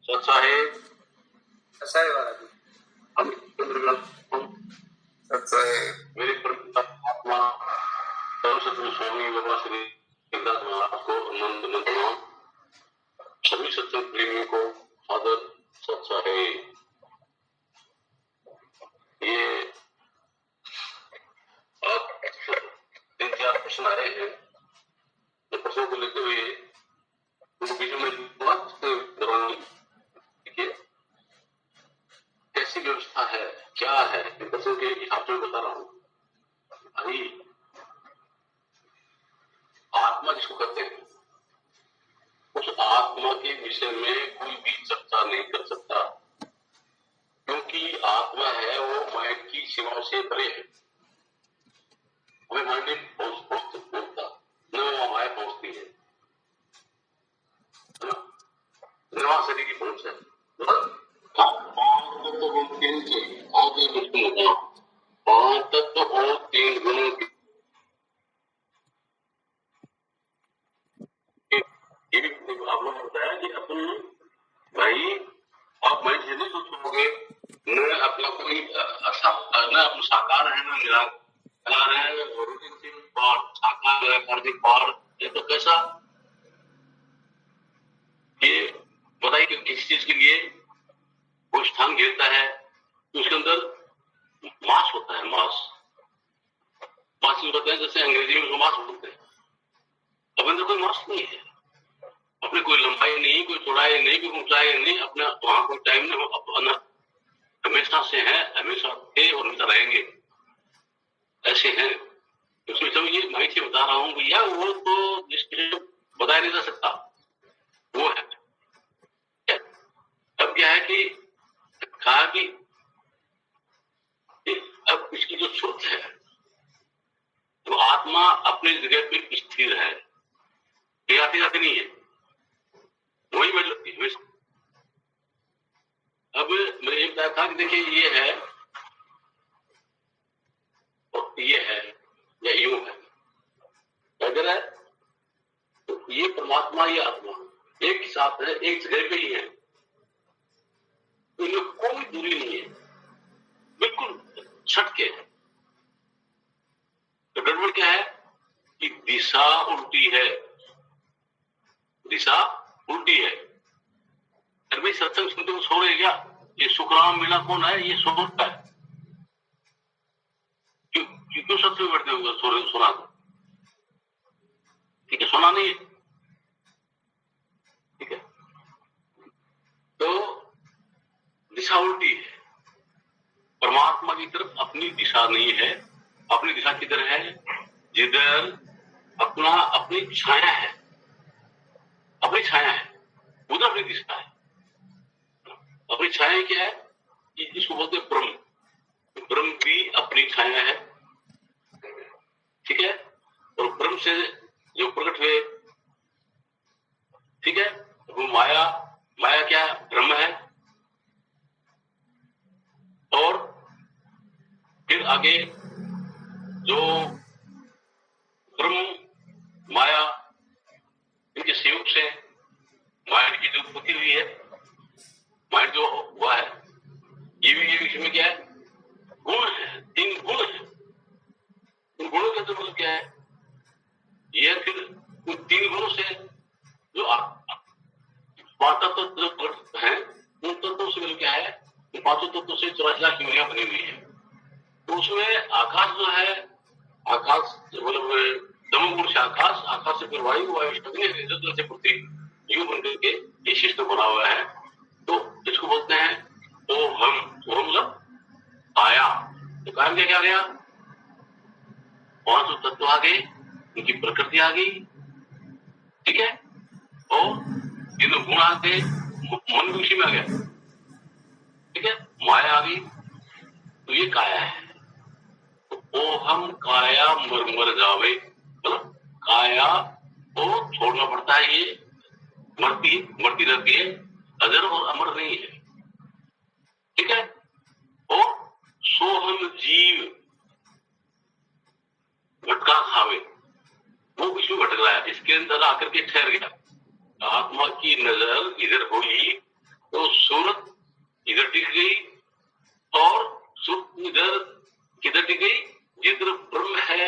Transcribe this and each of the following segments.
सत्साहेब सत्साहेब महाराज। हम सत्साहेब। मेरे आत्मा परम स्वामी बाबा श्री दास महाराज को नंद नंदनवान सभी सत्संग प्रेमियों को आदर सत्साहेब। ये आप 3-4 प्रश्न आए हैं, तो प्रश्नों को लेते हुए उन बीच में बात के दौरान कैसी व्यवस्था है, क्या है, इन प्रश्नों के हिसाब से बता रहा हूँ। भाई आत्मा जिसको कहते हैं, उस आत्मा के विषय में कोई भी चर्चा नहीं कर सकता, क्योंकि आत्मा है वो माइंड की सीमाओं से परे है। हमें माइंड नहीं पहुंचता, न वो माया पहुंचती है, न शरीर की पहुंच है। आगे मुश्किल होगा। 5 तत्व और 3 गुणों की ये भी आप लोग बताया कि अपन भाई आप माइंड से नहीं सोचोगे, न अपना कोई न अपना साकार है न निराकार है, साकार निराकार पार, ये तो कैसा ये बताइए कि किसी चीज के लिए वो स्थान घेरता है तो उसके अंदर मास होता है। मास होता है, जैसे अंग्रेजी में उसको मास बोलते हैं। अब अंदर कोई मास नहीं है, अपने कोई लंबाई नहीं, कोई चौड़ाई नहीं, कोई ऊंचाई नहीं, अपना वहां कोई टाइम नहीं, अपना हमेशा से है, हमेशा थे और हमेशा रहेंगे, ऐसे हैं। उसमें सब ये मैं से बता रहा हूँ भैया, वो तो जिसके बताया नहीं जा सकता वो है। अब क्या है कि कहा कि अब इसकी जो श्रुत है, तो आत्मा अपनी जगह पे स्थिर है, ये आती जाती नहीं है, वही बदलती है। अब मैंने ये बताया था कि देखिए ये है और ये है या यूं है, अगर है तो ये परमात्मा ये आत्मा एक ही साथ है, एक जगह पे ही है, इनमें कोई दूरी नहीं है, बिल्कुल छटके है। तो गड़बड़ क्या है कि दिशा उल्टी है, दिशा उल्टी है। अरे भाई सत्संग सुनते हो सो रहे क्या? ये सुखराम मीणा कौन है? ये सोता है। क्यों सत्संग बैठते हो? सोना ठीक है, सोना नहीं है, ठीक है। तो दिशा उल्टी है, परमात्मा की तरफ अपनी दिशा नहीं है। अपनी दिशा किधर है? जिधर अपनी छाया है, अपनी छाया है, उधर अपनी दिशा है। अपनी छाया क्या है? इसको बोलते हैं ब्रह्म। ब्रह्म भी अपनी छाया है, ठीक है। और ब्रह्म से जो प्रकट हुए, ठीक है, वो माया क्या ब्रह्म है। और फिर आगे जो ब्रह्म माया इनके संयोग से माइंड की जो उत्पत्ति हुई है, माइंड जो हुआ है, ये भी इसमें क्या है? गुण है, 3 गुण है। उन गुणों का मतलब क्या है? ये फिर उन 3 गुणों से जो 5 तत्व जो है, उन तत्वों से मतलब क्या है? 5 तत्वों से 84 लाख यूनिया बनी हुई है। तो उसमें आकाश जो है, आकाश मतलब तमोगुण से आकाश, आकाश से फिर वायु, वायु से अग्नि, से पृथ्वी, यूं बन करके ये सिस्टम बना हुआ है। तो इसको बोलते हैं ओम। ओम मतलब आया। तो कारण क्या गया? 5 तत्व आ गए, उनकी प्रकृति आ गई, ठीक है। और ये तो गुण आ गए, मन भी उसी में आ गया, ठीक है। माया आ गई, तो ये काया है। तो हम काया मर जावे, मतलब काया को छोड़ना पड़ता है। ये मरती रहती है, अजर और अमर नहीं है, ठीक है। और सोहम जीव भटका खावे, वो इसमें भटक रहा है, इसके अंदर आकर के ठहर गया। आत्मा की नजर इधर हुई तो सूरत इधर टिक गई और सूरत इधर किधर टिक गई? जिधर ब्रह्म है,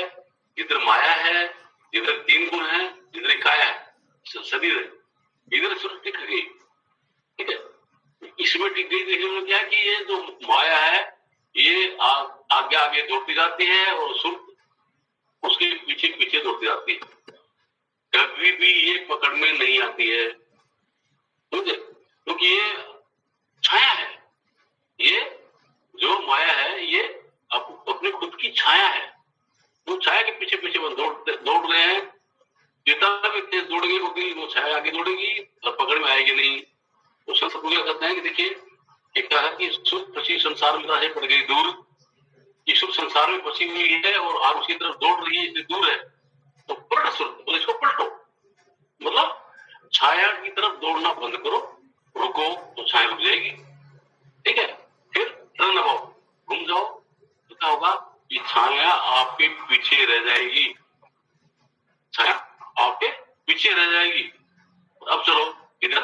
जिधर माया है, जिधर 3 गुण है, जिधर काया है, शरीर है, इधर सूरत टिक गई। ठीक है, इसमें टिक गई। देखिए क्या कि ये जो माया है ये आगे आगे दौड़ती जाती है और सूरत उसके पीछे पीछे दौड़ती जाती है, कभी भी ये पकड़ में नहीं आती है। समझे? क्योंकि ये छाया है, ये जो माया है ये अपने खुद की छाया है। वो छाया के पीछे पीछे दौड़ रहे हैं। जितना भी तेज दौड़ेंगे वो छाया आगे दौड़ेगी और पकड़ में आएगी नहीं। तो संत पूजा करते हैं कि देखिए एक कहा कि सुख फंसी संसार में से पड़ गई दूर, ये सुख संसार में फंसी हुई है और आग उसकी तरफ दौड़ रही है, इसलिए दूर है। तो पलट सुख, तो इसको पलटो, मतलब छाया की तरफ दौड़ना बंद करो, रुको तो छाया रुक जाएगी। ठीक है, फिर टर्न अबाउट, घूम जाओ तो क्या होगा कि छाया आपके पीछे रह जाएगी, छाया आपके पीछे रह जाएगी। अब चलो इधर,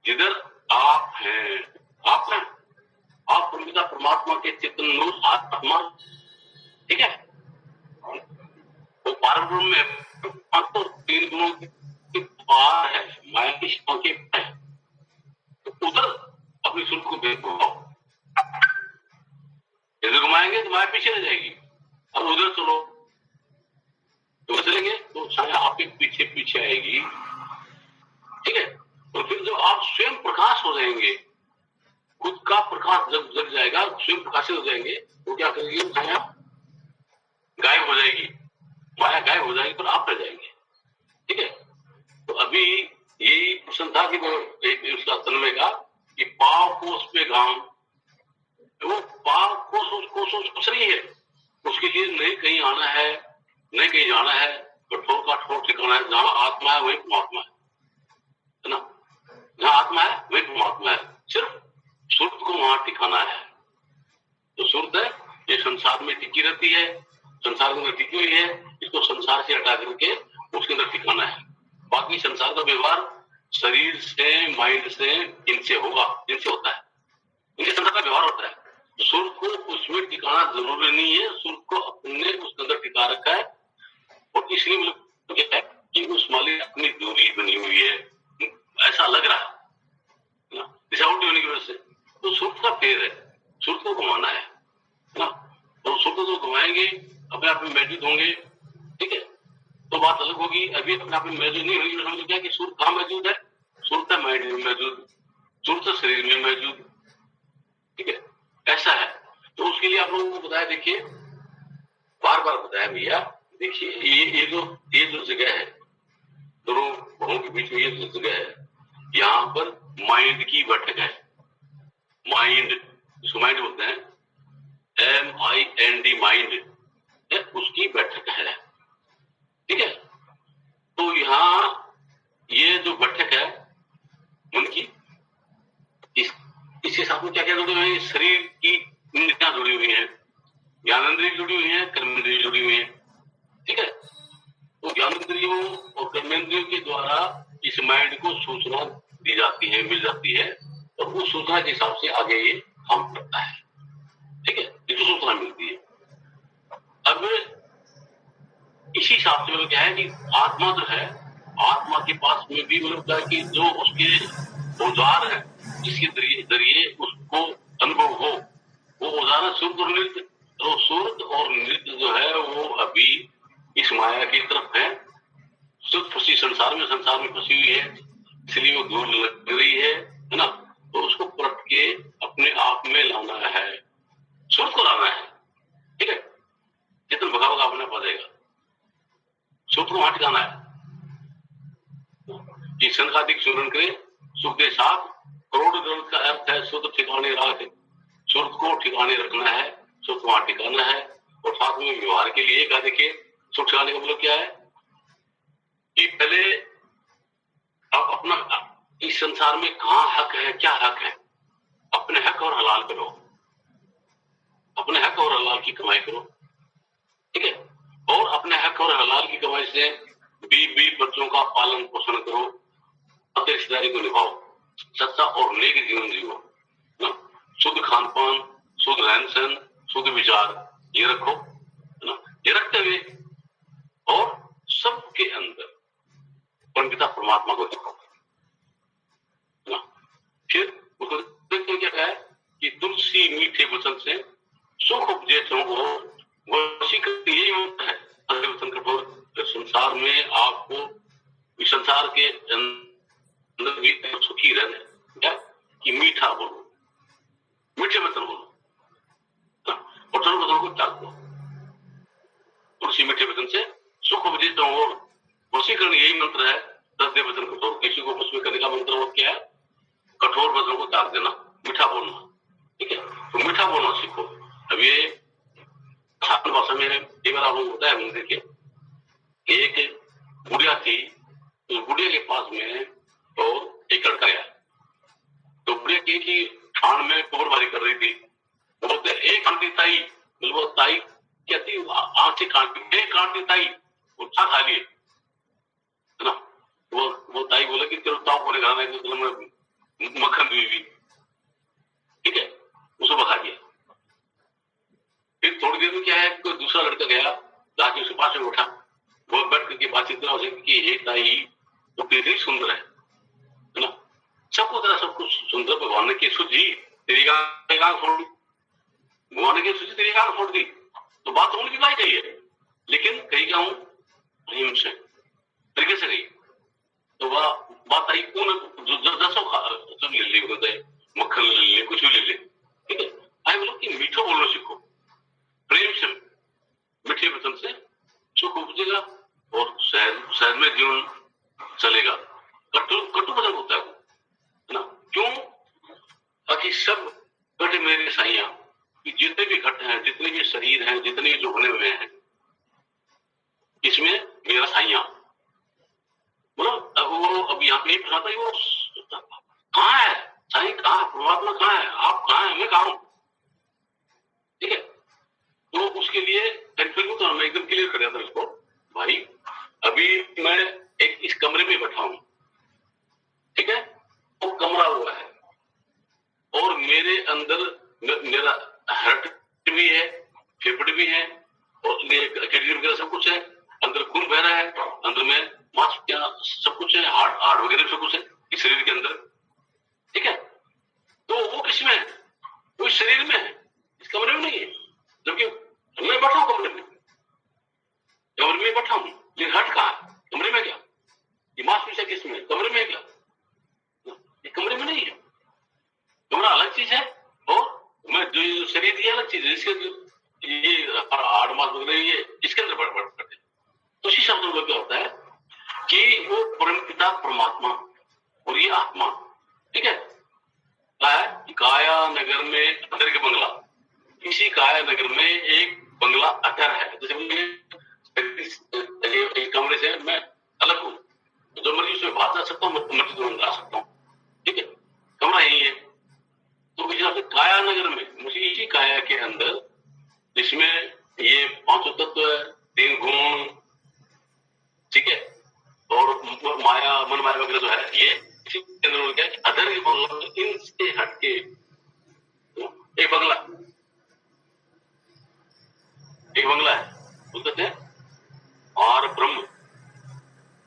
जिधर आप हैं, आप हैं, आप परमात्मा के चेतन मूल आत्मा। ठीक है, वो पारब्रह्म में तो 3 गुणों के पार है, माया की सीमा के पार है। तो उधर अपनी सुर को घुमाओ, इधर घुमाएंगे तो माया पीछे रह जाएगी। अब उधर चलो तो चलेंगे तो छाया आपके पीछे पीछे आएगी। ठीक है, तो फिर जब आप स्वयं प्रकाश हो जाएंगे, खुद का प्रकाश जब जग जाएगा, स्वयं प्रकाशित हो जाएंगे, तो क्या करेंगे? छाया गायब हो जाएगी, माया गायब हो जाएगी, पर आप रह जाएंगे। ठीक है, तो अभी यही प्रश्न था कि वो एक उसका तन्मय का कि पाव कोष पे घाम, वो पाव कोष कुछ नहीं है, उसके लिए नहीं कहीं आना है, नहीं कहीं जाना है, कठोर का ठोर ठिकाना है। जहां आत्मा है वही परमात्मा है ना, जहां आत्मा है वही परमात्मा है, सिर्फ सुरत को वहां टिकाना है। तो सुरत है ये संसार में टिकी रहती है, संसार के अंदर टिकी हुई है, इसको संसार से हटा करके उसके अंदर टिकाना है। बाकी संसार का व्यवहार शरीर से, माइंड से, इनसे होगा, इनसे होता है, इनसे संसार का व्यवहार होता है। सुर को उसमें टिकाना जरूरी नहीं है, सुर को अपने उसके अंदर टिका रखा है। और इसलिए मतलब क्या है कि उस मालिक अपनी दूरी बनी हुई है, ऐसा लग रहा है डिसाउट होने की वजह से। तो सुर का फेर है, सुर को घुमाना है ना, तो सुर को जो घुमाएंगे अपने आप में मौजूद होंगे। ठीक है, तो बात अलग होगी। अभी अपने आप में मौजूद नहीं होगी, समझ क्या कि सुर कहाँ मौजूद है? सुर का माइंड में मौजूद, सुर का शरीर में मौजूद। ठीक है, ऐसा है। तो उसके लिए आप लोगों को बताया, देखिए बार बार बताया भैया, देखिए ये जो जगह है दोनों भवों के बीच में, ये जो जगह है यहाँ पर माइंड की बैठक है। माइंड, इसको माइंड बोलते हैं, MIND, माइंड, उसकी बैठक है। ठीक है, तो यहाँ ये जो बैठक है उनकी, इसके साथ में क्या क्या जुड़े हुए हैं? शरीर की इंद्रियां जुड़ी हुई हैं, ज्ञानेंद्रिय जुड़ी हुई है, कर्मेंद्रिय जुड़ी हुई है। ठीक है, तो ज्ञानेंद्रियों और कर्मेंद्रियों के द्वारा इस माइंड को सूचना दी जाती है, मिल जाती है, और उस सूचना के हिसाब से आगे ये काम करता है। ठीक है, इसको सूचना मिलती है। अब इसी हिसाब से मतलब क्या है कि आत्मा जो है, आत्मा के पास में भी मतलब क्या है कि जो उसके औजार है जिसके जरिए उसको अनुभव हो, वो औजार है सूर्य और नृत्य। तो सूर्य और नृत्य जो है वो अभी इस माया की तरफ है, सुख फंसी संसार में फंसी हुई है, इसलिए वो दूर लग रही है ना। तो उसको पलट के अपने आप में लाना है, सुख को लाना है। ठीक है, जितना भगा भगा अपने पा जाएगा, सुख को वहां ठिकाना है कि संघाधिक चूरण करे सुख के साथ। करोड़ ग्रंथ का अर्थ है सुख ठिकाने राख, सुख को ठिकाने रखना है, सुख वहां ठिकाना है। और साथ में व्यवहार के लिए कहा, देखिए सुख ठिकाने का मतलब क्या है कि पहले आप अपना इस संसार में कहाँ हक है, क्या हक है, अपने हक और हलाल करो, अपने हक और हलाल की कमाई करो। ठीक है, और अपने हक और हलाल की कमाई से बीवी बच्चों का पालन पोषण करो, अपनी रिश्तेदारी को निभाओ। सच्चा और नेक जीवन जियो ना। शुद्ध खान पान, शुद्ध रहन सहन, शुद्ध विचार ये रखो है ना। ये रखते हुए और सबके अंदर परमपिता परमात्मा को देखो ना। फिर उसको देखते क्या है कि तुलसी मीठे वचन से सुख उपजे हो, वशीकरण यही होता है। वचन कठोर संसार में आपको इस संसार के अंदर भी सुखी रहने क्या कि मीठा बोलो, मीठे वचन बोलो, कठोर वचन को त्याग दो। तुलसी मीठे वचन से सुख उपजे हो, वशीकरण यही मंत्र है। 10 दे वचन कठोर, किसी को वश में करने का मंत्र वो क्या है? कठोर वचन को त्याग देना, मीठा बोलना। ठीक है, तो मीठा बोलना सीखो। अब ये छात्र भाषा में एक बार आपको होता है, देखिए एक गुड़िया थी, तो गुड़िया के पास में तो एक लड़का आया, तो गुड़िया की कि खान में कोबरबारी कर रही थी। बोलते एक कांटी ताई, वो ताई कहती आंख से कांटी, एक कांटी ताई, उठा खा लिए है ना। वो ताई बोले कि तेरे ताऊ को खाना है तो मैं मक्खन दी। ठीक है, उसे बखा दिया। फिर थोड़ी देर में क्या है, कोई दूसरा लड़का गया, जाके उसके पास में उठा, वो बैठ करके बातचीत करा उसे कि हे ताई वो कितनी सुंदर है ना। सबको तरह सब कुछ सुंदर, भगवान ने की सूझी तेरी गांग फोड़ दी, भगवान ने की सूझी तेरी गांग फोड़ दी, तो बात होने की बात चाहिए, लेकिन कही क्या हूं प्रेम से तरीके से गई। तो वह बात आई कौन सब ले ली, मक्खन ले ले, कुछ भी ले ले। ठीक है, आई बोलो कि मीठो बोलना सीखो, प्रेम से मीठे वचन से सुख उपजेगा और शहर में जीवन चलेगा। कटु वचन होता है ना। क्यों? ताकि सब घट मेरे साइया, जितने भी घट हैं, जितने भी शरीर हैं, जितने भी जो बने हुए हैं, इसमें मेरा साइया बोलो। वो अब यहाँ पे बताता है वो कहाँ है साईं, कहाँ परमात्मा, कहाँ है आप, कहाँ है मैं कहाँ हूं। ठीक है, तो उसके लिए कंफ्यूज तो मैं एकदम क्लियर कर दिया था उसको, भाई अभी मैं एक इस कमरे में बैठा हूं, ठीक है, वो कमरा हुआ है और मेरे अंदर मेरा हार्ट भी है, फेफड़े भी है और किडनी वगैरह सब कुछ है, अंदर खून बह रहा है, अंदर में मांसपेशियां सब कुछ है, हार्ट वगैरह सब कुछ है इस शरीर के अंदर। ठीक है, तो वो किसमें है? वो इस शरीर में है, इस कमरे में नहीं है। जबकि मैं बैठा हूं कमरे में बैठा हूं, ये हार्ट कहां है? कमरे में क्या? ये मांसपेशियां किसमें? कमरे में क्या? ये कमरे में नहीं है, कमरा अलग चीज है और मैं जो शरीर ये अलग चीज है। इसके ये हार्ट मांस वगैरह ये इसके अंदर बढ़ करते। तो इसी शब्दों में क्या होता है कि वो परमपिता परमात्मा और ये आत्मा, ठीक है, काया नगर में अदर के बंगला, इसी काया नगर में एक बंगला अदर है। जैसे एक कमरे से मैं अलग हूं, जो मर्जी उसमें बात कर सकता हूँ, मर्जी तो आ सकता हूँ। ठीक है, कमरा यही है। तो काया नगर में मुझे इसी काया के अंदर, जिसमें ये पांचों तत्व है, 3 गुण, ठीक है, और माया मन माया वगैरह जो है, ये इसी के अंदर क्या है, अदर के बंगला, इनसे हटके एक बंगला है, बोलते हैं और ब्रह्म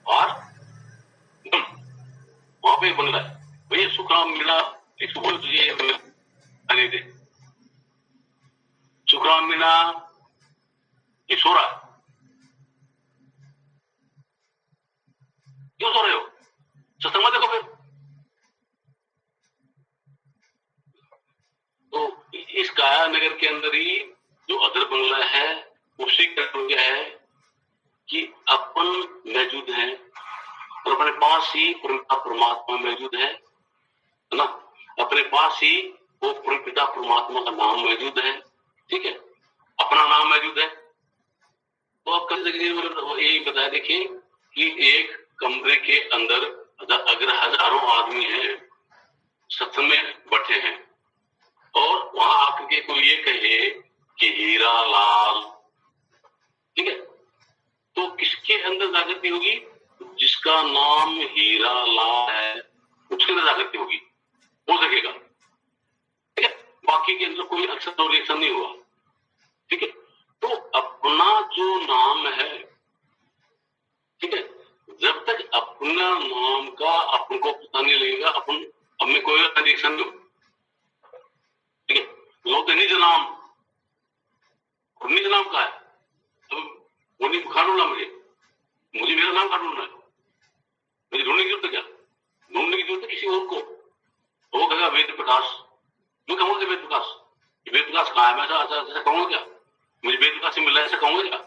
और ब्रह्म, वहां पे एक बंगला है। भैया सुखराम मीणा, इसको बोल तुझे दे सुखराम मीणा ये सो रहा, क्यों सो रहे हो? सत्संग में देखो फिर। तो इस काया नगर के अंदर ही जो अदर बंगला है, उसी का क्या है कि अपन मौजूद है और अपने पास ही परमात्मा मौजूद है ना। अपने पास ही वो परमपिता परमात्मा का नाम मौजूद है। ठीक है, अपना नाम मौजूद है। तो आप कभी यही बताया, देखिए कि एक कमरे के अंदर अगर हजारों आदमी हैं, सत्संग में बैठे हैं और वहां आकर के कोई ये कहे कि हीरा लाल, ठीक है, तो किसके अंदर जागृति होगी? जिसका नाम हीरा लाल है उसके अंदर शक्ति होगी, हो सकेगा, ठीक है। बाकी के अंदर कोई एक्शन और रिएक्शन नहीं हुआ, ठीक है। तो अपना जो नाम है, ठीक है, जब तक अपना नाम का अपन को पता नहीं लगेगा, अपन हमें कोई रिएक्शन नहीं हो, ठीक है। लोग निज नाम, निज नाम का है, तो वो नहीं ढूंढना मुझे मेरा नाम ढूंढना है, मुझे ढूंढने की जरूरत क्या, ढूंढने की जरूरत है किसी और को। वो कहेगा वेद प्रकाश, मैं कहूंगा वेद प्रकाश, वेद प्रकाश कहाँ है, मैं ऐसा कहूंगा क्या, मुझे वेद प्रकाश से मिलना है ऐसा कहूंगा क्या,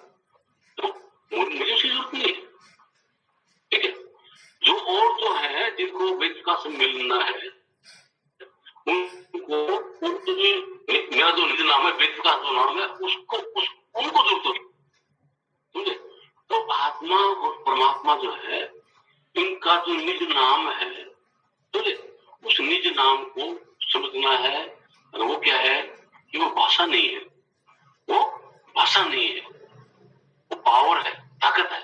तो मुझे उसकी जरूरत नहीं है, ठीक है। जो और जो है जिनको वेद प्रकाश से मिलना है उनको, मेरा जो निज नाम है वेद प्रकाश जो नाम है उसको उनको जरूरत होगी, समझे। तो आत्मा और परमात्मा जो है इनका जो निज नाम है, समझे, उस निज नाम को समझना है। और वो क्या है कि वो भाषा नहीं है, वो भाषा नहीं है, वो पावर है, ताकत है।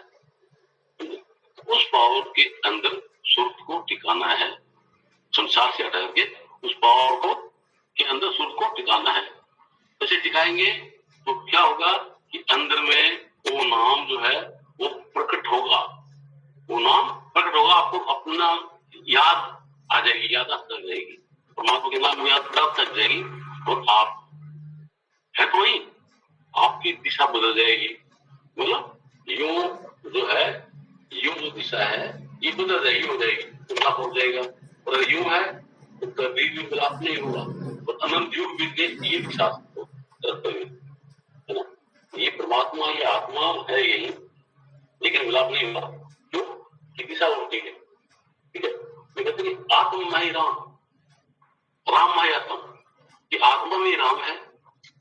उस पावर के अंदर सुर को टिकाना है, संसार से हटा करके उस पावर को के अंदर सुर को टिकाना है। ऐसे टिकाएंगे तो क्या होगा कि अंदर में वो नाम जो है वो प्रकट होगा, वो नाम प्रकट होगा, आपको अपना याद आ जाएगी, याद आ जाएगी, परमात्मा के नाम याद प्राप्त कर जाएगी, और आप है तो वही, आपकी दिशा बदल जाएगी। मतलब यूं जो है, यूं जो दिशा है ये बदल जाएगी, हो जाएगी, मिलाप हो जाएगा। और यूं है तो कभी भी मिलाप नहीं होगा, और अनंत युग बीत गए ये दिशा है ना। ये परमात्मा, ये आत्मा है यही, लेकिन मिलाप नहीं होगा, क्यों कि दिशा होती है, ठीक है। कहते हैं आत्मा ही राम, राम माही आत्मा, कि आत्मा में राम है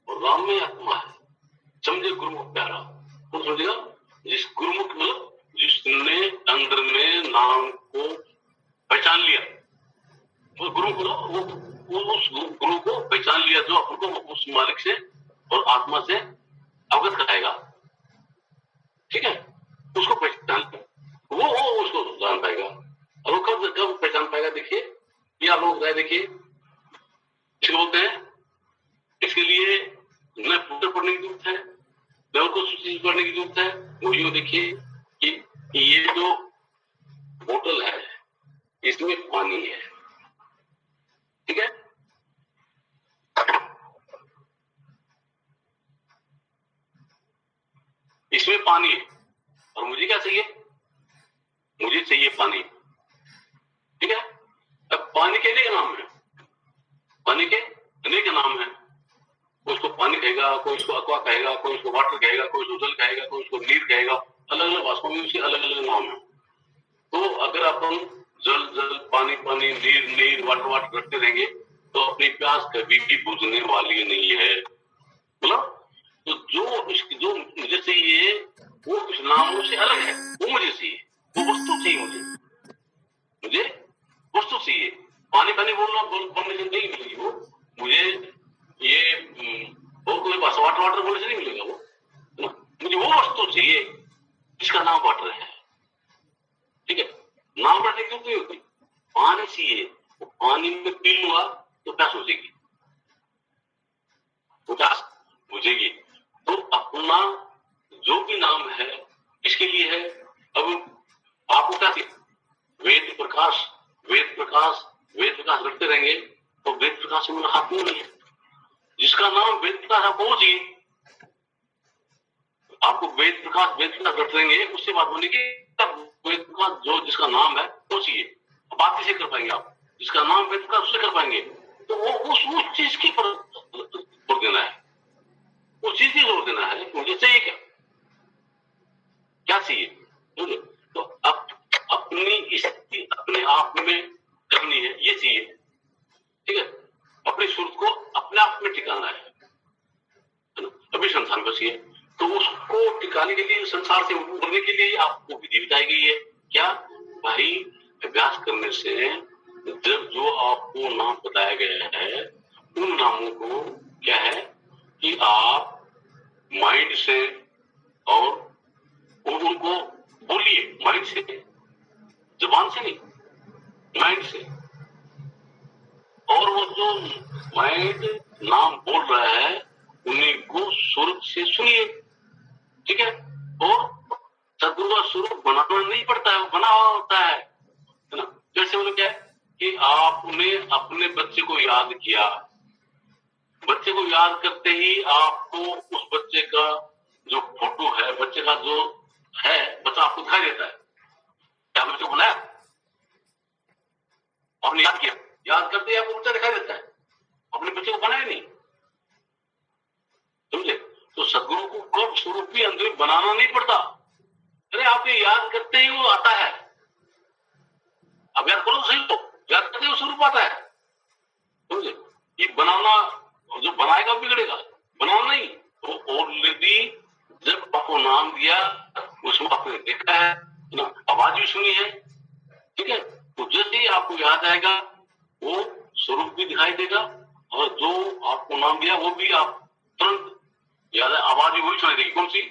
और राम में आत्मा है, समझे गुरुमुख प्यारा। तो समझेगा जिस गुरुमुख मतलब जिसने अंदर में नाम को पहचान लिया, तो गुरु को वो उस गुरु को पहचान लिया जो अपन को उस मालिक से और आत्मा से अवगत कराएगा, ठीक है। उसको पहचान, वो उसको जान पाएगा। और वो कब पहचान पाएगा, देखिए ये आप लोग देखिए, इसको बोलते हैं, इसके लिए न पुस्तक पढ़ने की जरूरत है, न उनको सूची पढ़ने की जरूरत है। वो यूं देखिए कि ये जो बोतल है इसमें पानी है, ठीक है। इसमें पानी है और मुझे क्या चाहिए, मुझे चाहिए पानी, ठीक है। अब पानी के अनेक नाम है, पानी के अनेक नाम है। उसको पानी कहेगा, कोई उसको अक्वा कहेगा, कोई उसको वाटर कहेगा, कोई उसको जल कहेगा, कोई उसको नीर कहेगा, अलग अलग भाषाओं में उसके अलग अलग नाम है। तो अगर अपन जल जल, पानी पानी, नीर नीर, वाटर वाटर रखते रहेंगे तो अपनी प्यास कभी भी बुझने वाली नहीं है। मतलब तो जो मुझे चाहिए वो उस नामों से अलग है, वो मुझे चाहिए, वो वस्तु चाहिए, मुझे वस्तु चाहिए। पानी पानी बोलने से नहीं मिलेगी वो मुझे, ये और कोई भाषा वाटर वाटर बोलने से नहीं मिलेगा वो, मुझे वो वस्तु चाहिए जिसका नाम वाटर है, ठीक है। नाम रखने की जरूरत नहीं होती, पानी चाहिए, वो पानी में पी लूंगा तो प्यास बुझेगी, वो प्यास बुझेगी। तो अपना जो भी नाम है इसके लिए है। अब आपको क्या चाहिए, वेद प्रकाश, वेद प्रकाश, वेद प्रकाश रखते रहेंगे तो वेद प्रकाश से मेरा हाथ नहीं है। जिसका नाम वेद प्रकाश आपको चाहिए, आपको वेद प्रकाश रखते रहेंगे, उससे बात बनेगी। वेद प्रकाश जो जिसका नाम है वो चाहिए, बात किसे कर पाएंगे आप, जिसका नाम वेद प्रकाश उससे कर पाएंगे। तो वो उस चीज की जोर देना है, उस चीज की जोर देना है, मुझे चाहिए क्या चाहिए। तो अब अपनी स्थिति अपने आप में करनी है, ये चाहिए, ठीक है। अपने सुर को अपने आप में टिकाना है, अभी संसार को चाहिए। तो उसको टिकाने के लिए, संसार से उभरने के लिए आपको विधि बताई गई है। क्या भाई, अभ्यास करने से जब जो आपको नाम बताया गया है उन नामों को क्या है कि आप माइंड से और उनको बोलिए, माइंड से, जुबान से नहीं, माइंड से, जो माइंड नाम बोल रहा है उन्हीं को स्वरूप से सुनिए, ठीक है। और सदगुरु का स्वरूप बनाना नहीं पड़ता है, वो बना हुआ होता है ना। जैसे उन्होंने क्या है कि आपने अपने बच्चे को याद किया, बच्चे को याद करते ही आपको उस बच्चे का जो फोटो है, बच्चे का जो है, बच्चा आपको दिखाई देता है। क्या बच्चे को बनाया, आपने याद किया, याद करते ही आपको बच्चा दिखाई देता है, अपने बच्चे को बनाया नहीं, समझे। तो सदगुरु को कब स्वरूप भी अंदर बनाना नहीं पड़ता, अरे आप ये याद करते ही वो आता है। अब याद करो सही, तो याद करते ही वो स्वरूप आता है, समझे। ये बनाना, जो बनाएगा बिगड़ेगा, बनाना नहीं। तो ऑलरेडी जब आपको नाम दिया उसमें आपने देखा है ना, आवाज भी सुनी है, ठीक है। तो जैसे ही आपको याद आएगा वो स्वरूप भी दिखाई देगा, और जो आपको नाम दिया वो भी आप तुरंत याद है, आवाज भी वही सुनाई देगी। कौन सी,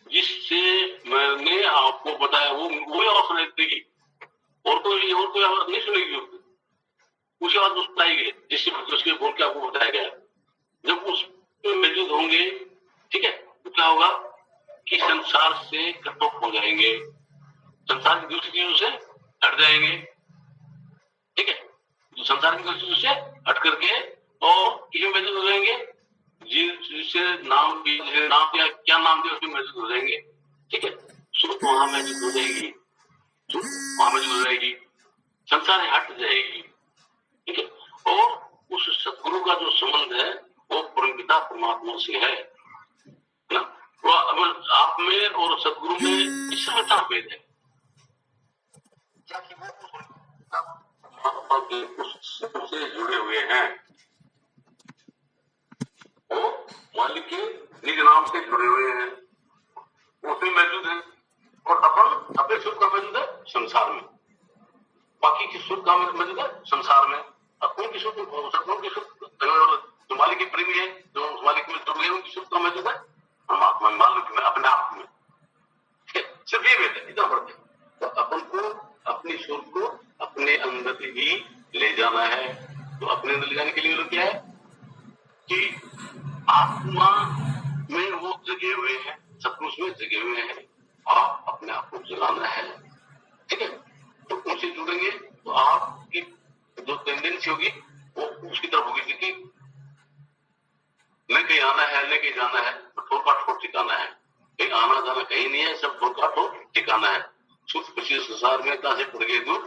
जिससे मैंने आपको बताया वो वही आवाज सुनाई देगी, और कोई आवाज नहीं सुनेगी, उसी आवाज सुनाई गई जिससे उसके बोल के आपको बताया गया। जब उसमें मौजूद होंगे, ठीक है, तो क्या होगा कि संसार से कट ऑफ हो जाएंगे, संसार की दूसरी चीजों से हट जाएंगे, ठीक है। तो संसार की दूसरी चीजों से हट करके और किसी में मौजूद हो जाएंगे, जिससे नाम दिया, क्या नाम दिया उसमें मौजूद हो जाएंगे, ठीक है। सुख वहां मौजूद हो जाएगी, सुख वहां मौजूद हो जाएगी, संसार से हट जाएगी, ठीक है। और उस सदगुरु का जो संबंध है वो परमपिता परमात्मा से है ना। तो आप में और सदगुरु में इस समय क्या भेद है, क्या कि वो उससे जुड़े हुए हैं, वो मालिक के निज नाम से जुड़े हुए हैं, उसमें मौजूद है। और अपन अपने सुख का मौजूद है संसार में, बाकी की सुख का मौजूद है संसार में। कौन की सुख, सदगुरु की सुख, जो मालिक के प्रेमी है, जो उस मालिक में जुड़ गए, उनकी सुख का मौजूद है परमात्मा में, मालिक में, अपने आप में, ठीक है। सिर्फ ये वेद है, इतना फर्क है। तो अपन को अपनी सुख को अपने अंदर ही ले जाना है। तो अपने अंदर ले जाने के लिए क्या है कि आत्मा में वो जगे हुए हैं, सदगुरु में जगे हुए हैं, आप अपने आप को जगाना है, ठीक है। तो उनसे जुड़ेंगे तो आपकी जो टेंडेंसी होगी वो उसकी तरफ होगी कि न कहीं आना है न कहीं जाना है, तो ठोर का ठोर ठिकाना है, कहीं आना जाना कहीं नहीं है, सब ठोर का ठोर ठिकाना है। सुख खुशी संसार में से पड़ गए दूर,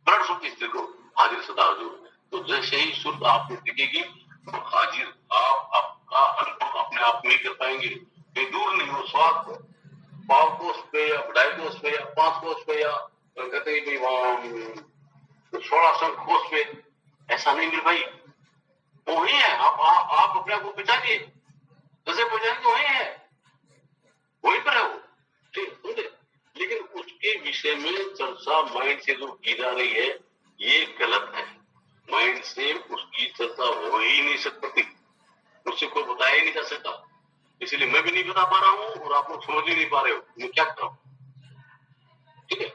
प्रण सुख स्थिर को हाजिर सदा हजूर। तो जैसे ही सुख आप में टिकेगी तो हाजिर आप आपका अनुभव अपने आप में ही कर पाएंगे, कहीं दूर नहीं हो। स्वाद पाव कोष पे या 2.5 कोष पे या 5 कोष पे या कहते हैं 16 कोष पे, ऐसा नहीं मिल भाई, वही है। आप अपने आप को पहचानिए, जैसे पहचान तो वही है, वही पर है वो, ठीक समझे। लेकिन उसके विषय में चर्चा माइंड से जो की जा रही है ये गलत है। माइंड से उसकी चर्चा हो ही नहीं सकती, उससे कोई बताया ही नहीं जा सकता, इसलिए मैं भी नहीं बता पा रहा हूँ और आप लोग समझ ही नहीं पा रहे हो मैं क्या कर रहा हूँ, ठीक है।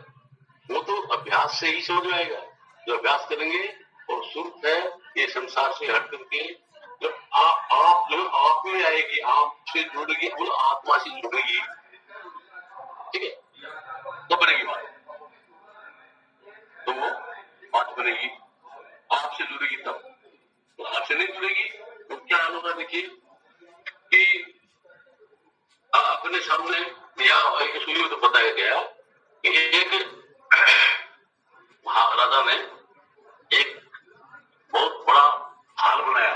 वो तो अभ्यास से ही समझ में आएगा, जो अभ्यास करेंगे। और सुख है ये संसार से हट करके जब आप में आएगी, आपसे जुड़ेगी, वो आत्मा से जुड़ेगी, ठीक है, तो बनेगी बात, तो वो बात बनेगी, आपसे जुड़ेगी तब। तो आपसे नहीं जुड़ेगी तो क्या हाल होगा, देखिए कि अपने सामने या सुनी में तो बताया गया कि एक राजा ने एक बहुत बड़ा हाल बनाया,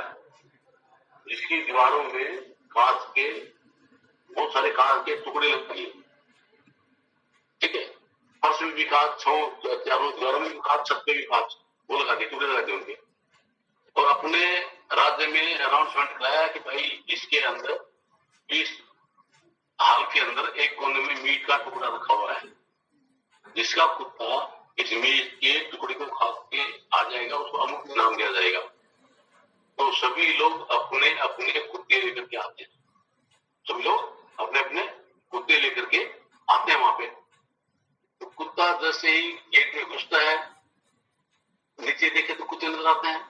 जिसकी दीवारों में कांच के बहुत सारे कांच के टुकड़े लग गए, ठीक है। फर्श में भी कांच, चारों दीवारों में भी कांच, छत पे भी कांच, वो लगा के टुकड़े लगा के उनके। और अपने राज्य में अनाउंसमेंट कराया कि भाई इसके अंदर, इस हाल के अंदर एक कोने में मीट का टुकड़ा रखा हुआ है, जिसका कुत्ता इस मीट के टुकड़े को खा के आ जाएगा, उसको अमुक नाम दिया जाएगा। तो सभी लोग अपने अपने कुत्ते लेकर के आते हैं, सभी लोग अपने अपने कुत्ते लेकर के आते हैं वहां पे। तो कुत्ता जैसे ही गेट में घुसता है, नीचे देखे तो कुत्ते नजर आते हैं,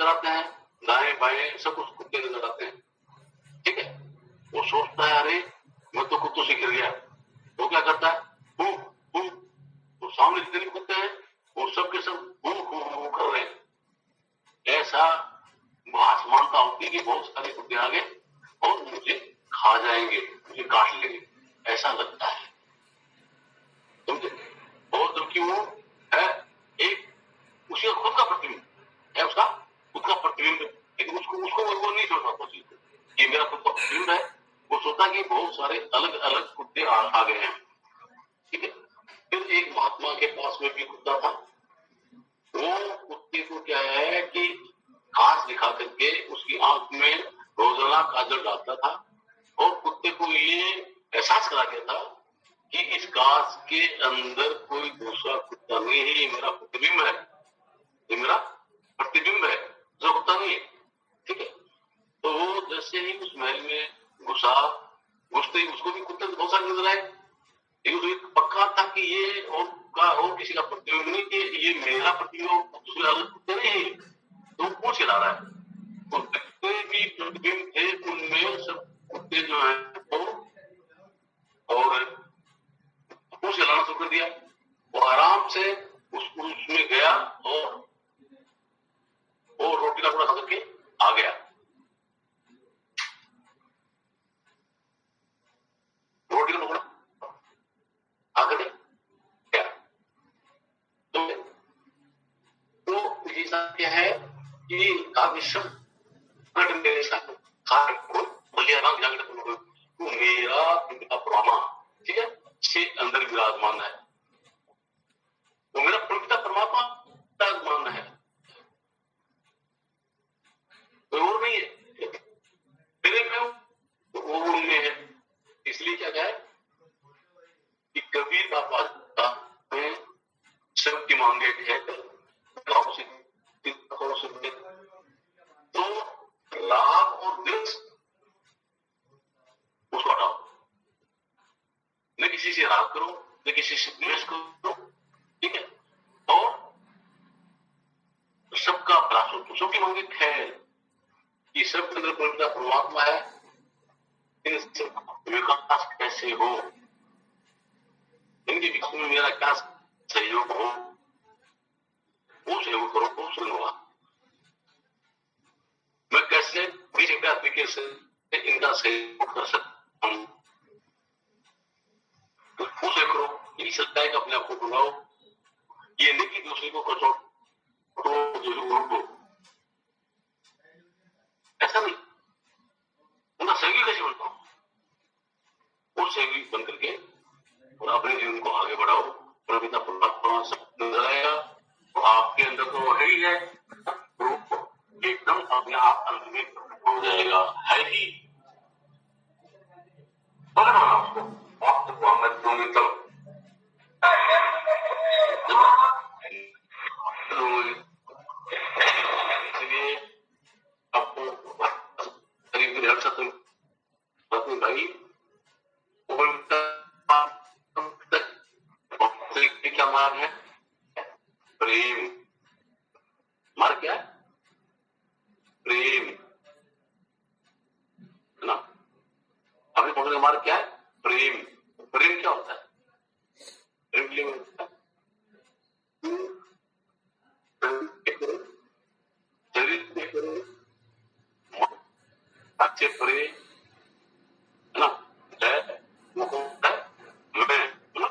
नजर आते हैं, दाएं बाएं सब कुछ कुत्ते नजर आते हैं। ठीक है, वो सोचता है अरे मैं तो कुत्तों से गिर गया। वो क्या करता है, हूं हूं, तो सामने जितने भी कुत्ते हैं वो सब के सब हूं हूं हूं कर रहे हैं। ऐसा भास मानता होती कि बहुत सारे कुत्ते आ गए और मुझे खा जाएंगे, मुझे काट लेंगे, ऐसा लगता है, समझे। और जबकि वो है एक उसका खुद का प्रतिबिंब है, उसका खुद का प्रतिबिंब, लेकिन उसको उसको वो नहीं सोचता उस चीज को कि मेरा खुद का प्रतिबिंब है। वो सोचता कि बहुत सारे अलग अलग कुत्ते आ गए हैं। ठीक है, फिर एक महात्मा के पास में भी कुत्ता था। वो कुत्ते को क्या है कि घास दिखा करके उसकी आंख में रोजाना काजल डालता था और कुत्ते को ये एहसास करा दिया था कि इस घास के अंदर कोई दूसरा कुत्ता नहीं है, ये मेरा प्रतिबिंब है, ये मेरा प्रतिबिंब है, जो कुत्ता नहीं है। ठीक है, तो वो जैसे ही उस महल में घुसते ही उसको भी कुत्ते बहुत सारे नजर आए, लेकिन उसको पक्का था कि ये और किसी का प्रतिबिंब नहीं, कि ये मेरा प्रतिबिंब, दूसरे अलग कुत्ते नहीं है। तो पूछ हिला रहा है, तो जितने भी प्रतिबिंब थे उनमें सब कुत्ते जो है वो और पूछ हिलाना शुरू कर दिया। वो आराम से उसमें गया और वो रोटी का टुकड़ा खा करके आ गया। रोटी का टुकड़ा आकर गया। तो ये क्या है कि काफी संकट मेरे साथ तो मेरा पिता परमात्मा, ठीक है, से अंदर विराजमान है, वो मेरा पिता परमात्मा विराजमान है, कोई और नहीं है। मेरे में वो उनमें है। इसलिए क्या है कि कबीर बाबा में सबकी मांगे है तो लाभ और दिल उसको हटाओ, न किसी से राग करो, न किसी से द्वेष करो। ठीक है, और सबका भला सोचो, सबकी मांगे खैर, कि सबके अंदर पवित्र परमात्मा है, इन विकास कैसे हो, इनके विकास में मेरा क्या सहयोग हो, वो सहयोग करो, वो सुनूंगा। मैं कैसे किसी तरीके से इनका सहयोग कर सकता हूं, तो उसे करो। यही सत्ता है कि अपने आप को बुलाओ, ये नहीं कि दूसरे को कचो को, ऐसा नहीं। उनका सहयोगी कैसे बनता हूं, वो सहयोगी बन करके और अपने जीवन को आगे बढ़ाओ। प्रभुता परमात्मा सब नजर आएगा, तो आपके अंदर तो है ही है, तो एकदम अपने आप अंदर में हो जाएगा, है ही। बना उसको आप तो मैं दूंगी तब इसलिए आपको करीब करीब तुम भाई क्या मार्ग है, प्रेम मार्ग, क्या है प्रेम, है ना। अभी पहुंचने का मार्ग क्या है, प्रेम। प्रेम क्या होता है, प्रेम के लिए होता है शरीर करो, अच्छे परे, है ना, है वो होता है मैं, है ना।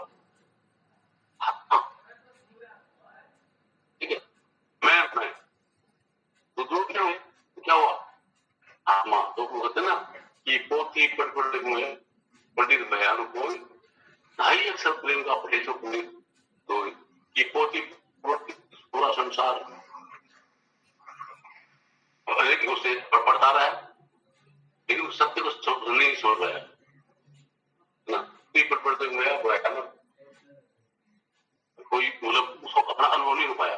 ठीक है, मैं तो दो क्या है, क्या हुआ आत्मा। तो कहते ना कि पोथी पटपट हुए पंडित भयान को ढाई अक्षर प्रेम का पठे तो पूरी, तो ये पोथी पूरा संसार एक उसे पढ़ता रहा है, लेकिन उस सत्य को नहीं छोड़ रहा है ना। पढ़ते हुए ना कोई मतलब उसको अपना अनुभव नहीं हो पाया।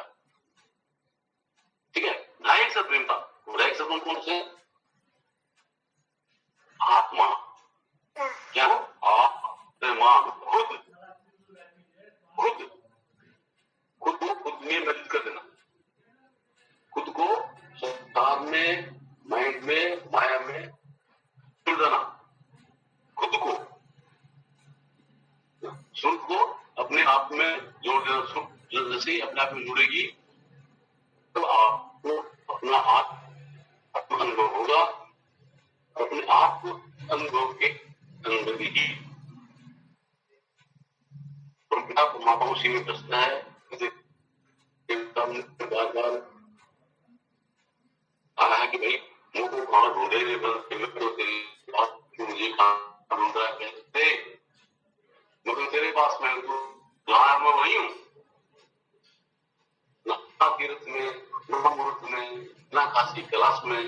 ठीक है, ढाई अक्षर प्रेम था, ढाई अक्षर कौन से, आत्मा, क्या आत्मा, खुद खुद खुद को खुद में मदद कर देना, खुद को संसार में, माइंड में, माया में जुड़ जाना, खुद को, सुख को अपने आप में जोड़ देना। सुख जैसे ही अपने आप में जुड़ेगी तो आपको अपना आत्म अनुभव होगा, अपने आत्म अनुभव के अंदर ही परमात्मा उसी में बसता है। बार बार आया है कि भाई मुंह को कहाँ ढूंढे, मुझे कहाँ ढूंढ रहा है, मगर तेरे पास मैं तो जहाँ मैं वही हूँ, ना तीर्थ में, ना मूर्त में, ना काशी कैलाश में,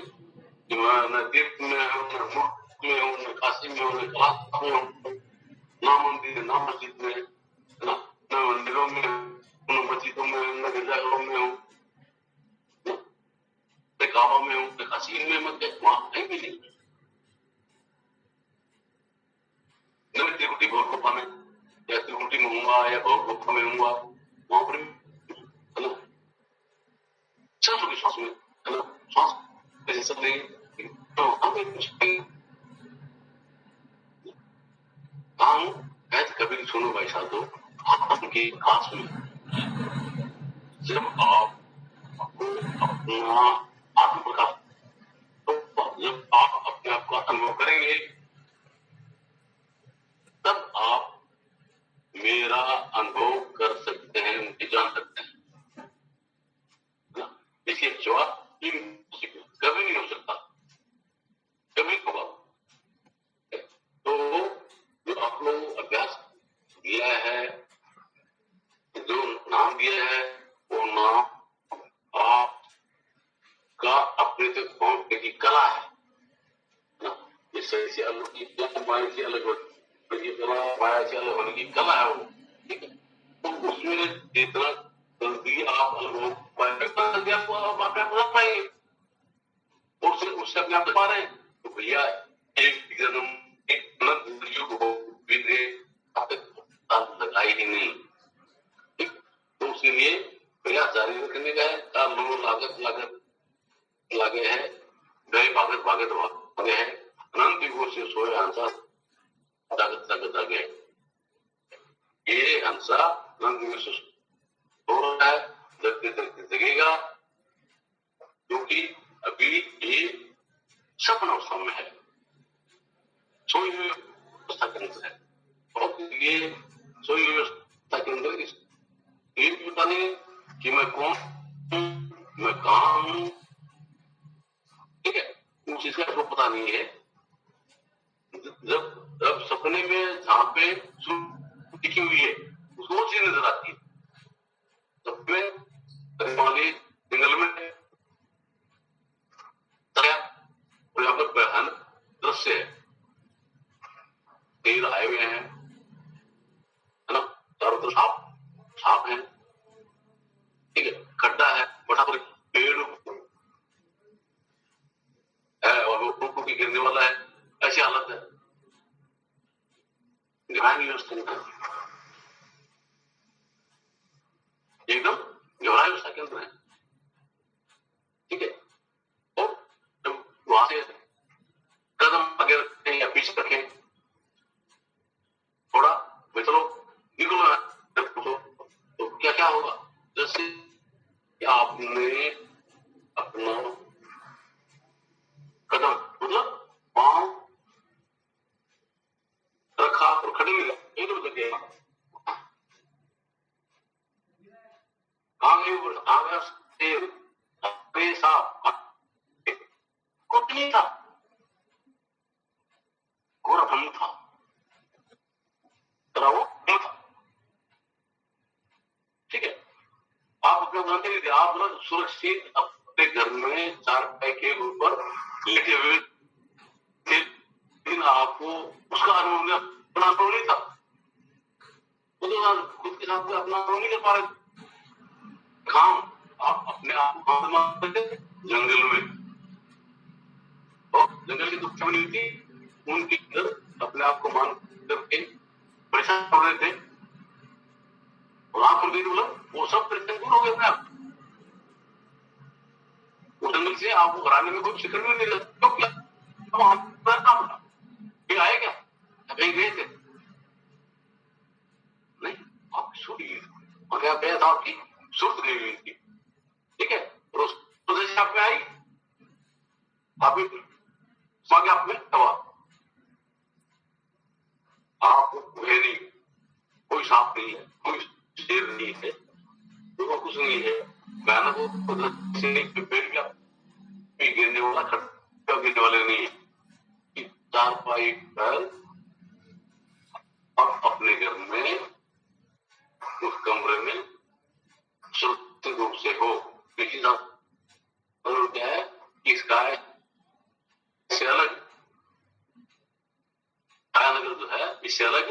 न तीर्थ में हूँ, न मूर्त में हूँ, न काशी में हूँ, न कैलाश में हूँ, ना मंदिर, ना मस्जिद में, न मंदिरों में, न मस्जिदों में, न गिरजाघरों में हूँ, न काबा में हूँ, न काशी में, मत वहां कहीं भी नहीं। न मैं त्रिकुटी भौर गुफा में या त्रिकुटी में हूँगा या भौर गुफा में हूँगा, वहां पर है ना सिर्फ विश्वास में, है ना श्वास कैसे सब नहीं तो हमें कुछ नहीं काम है। कभी सुनो भाई साधु, आत्म के काश में जब आपको अपना आत्म प्रकाश, तो जब आप अपने आप का अनुभव करेंगे तब आप मेरा अनुभव कर सकते हैं, मुझे जान सकते हैं। इसलिए जवाब कभी नहीं हो सकता, कभी होगा। तो जो आप लोग अभ्यास दिया है, जो नाम दिया है, वो नाम आपका अपने तक पहुंचने की कला है। इस शरीर से अलग की माया से अलग होने की कला, माया से अलग होने की कला है वो, ठीक है। तो उसमें जितना जल्दी आप अनुभव पाएंगे, आपको पाएंगे, उससे अपने आप पा रहे हैं। तो भैया एक जन्म, एक अनंत युग हो बीते, लगा ही नहीं, ठीक। तो उसके लिए प्रयास जारी रखने का है। लोग लागत लागे है, गए भागत भागे है, अनंत युगों से सोए हंसा जागत जागे। ये हंसा अनंत युगों से सो रहा है, जगते जगते जगेगा, क्योंकि अभी ये सपन अवस्था में है, सोई हुई अवस्था के अंदर है। और ये सोई हुई अवस्था के अंदर ये भी पता नहीं कि मैं कौन हूँ, मैं कहाँ हूँ, ठीक है, उस चीज का पता नहीं है। जब सपने में जहां पे टिकी हुई है उसको चीज नजर आती है, सपने वाले जंगल में और यहाँ पर भयानक दृश्य है, तेज आए हुए हैं, है ना, चारों तरफ सांप है, ठीक है, खड्डा है, बड़ा पेड़ है और वो टूट के गिरने वाला है, ऐसी हालत है। ध्यान व्यवस्था एकदम गहराई व्यवस्था के अंदर है, ठीक है। और जब वहां से कदम आगे रखें या पीछे रखें, थोड़ा चलो निकलो, तो क्या क्या होगा, जैसे आपने अपना कदम मतलब पांव रखा और खड़े मिला, एकदम जगह आगे साफ कुछ नहीं था, घोर भ्रम था, वो था, ठीक है। आप अपने जानते नहीं थे, आप सुरक्षित अपने घर में चारपाई के ऊपर लेटे हुए थे, लेकिन आपको उसका अनुभव अपना अनुभव नहीं था, खुद के साथ अपना अनुभव नहीं कर पा रहे। काम आप अपने आप को जंगल में, और जंगल की दुख बनी थी, उनके अंदर अपने आप को मान करके परेशान हो रहे थे, वहां पर भी वो सब परेशान दूर हो गए अपने आप, वो जंगल से आपको कराने में कोई फिक्र भी नहीं लगता। तो क्या आए क्या कहीं गए थे? नहीं, आप सुनिए, क्या गया था आपकी सुर्त गई हुई थी, ठीक है, और उस से आप में आई, आप आप में दवा, आप नहीं, कोई सांप नहीं है, कोई शेर नहीं है, तो कुछ नहीं है, मैंने वो पेड़ का गिरने वाला खट्टा गिरने वाले नहीं है। चार पाई कर और अपने घर में उस कमरे में सुरक्षित रूप से हो। किसी का क्या है कि इसका है इससे अलग नगर जो है इससे अलग